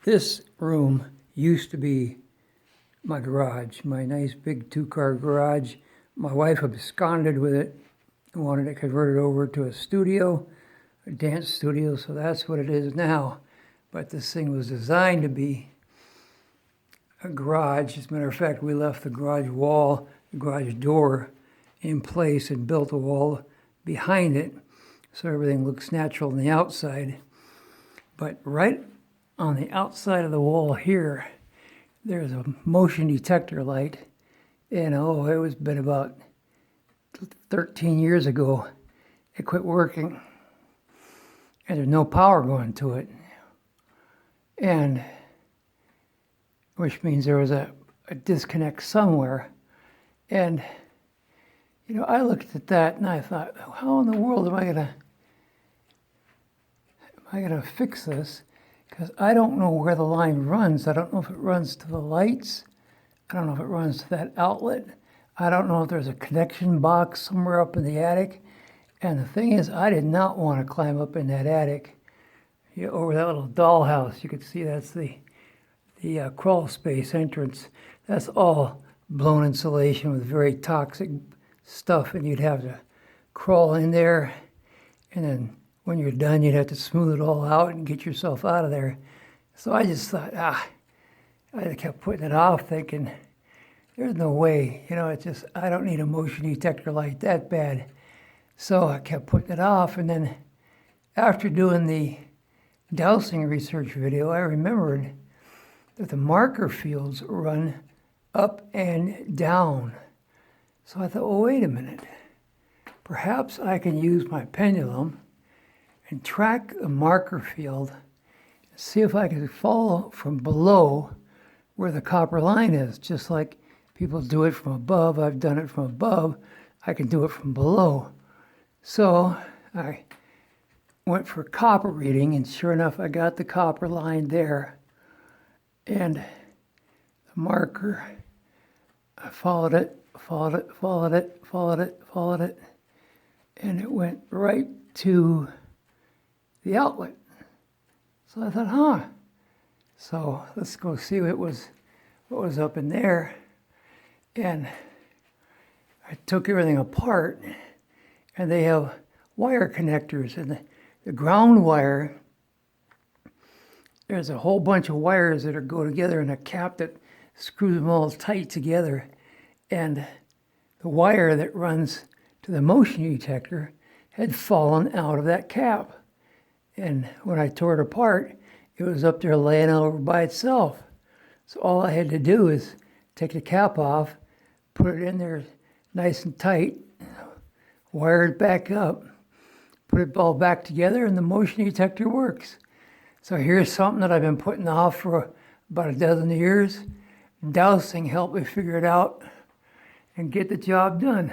This room used to be my garage, my nice big two-car garage. My wife absconded with it and wanted to convert it over to a studio, a dance studio, so that's what it is now. But this thing was designed to be a garage. As a matter of fact, we left the garage wall, the garage door in place and built a wall behind it so everything looks natural on the outside. But right on the outside of the wall here, there's a motion detector light. And it was been about 13 years ago, it quit working. And there's no power going to it. And which means there was a disconnect somewhere. And, I looked at that and I thought, how in the world am I gonna fix this? Because I don't know where the line runs. I don't know if it runs to the lights. I don't know if it runs to that outlet. I don't know if there's a connection box somewhere up in the attic. And the thing is, I did not want to climb up in that attic. Over that little dollhouse, you could see that's the crawl space entrance. That's all blown insulation with very toxic stuff, and you'd have to crawl in there, and then when you're done, you'd have to smooth it all out and get yourself out of there. So I just thought, I kept putting it off, thinking, there's no way, I don't need a motion detector light that bad. So I kept putting it off, and then after doing the Dowsing research video, I remembered that the marker fields run up and down. So I thought, well, wait a minute. Perhaps I can use my pendulum and track the marker field and see if I can follow from below where the copper line is. Just like people do it from above, I've done it from above, I can do it from below. So I went for copper reading, and sure enough, I got the copper line there. And the marker, I followed it, and it went right to the outlet. So I thought, So let's go see what was up in there. And I took everything apart, and they have wire connectors, and the ground wire, there's a whole bunch of wires that go together in a cap that screws them all tight together. And the wire that runs to the motion detector had fallen out of that cap. And when I tore it apart, it was up there laying over by itself. So all I had to do is take the cap off, put it in there nice and tight, wire it back up, put it all back together, and the motion detector works. So here's something that I've been putting off for about a dozen years. Dowsing helped me figure it out and get the job done.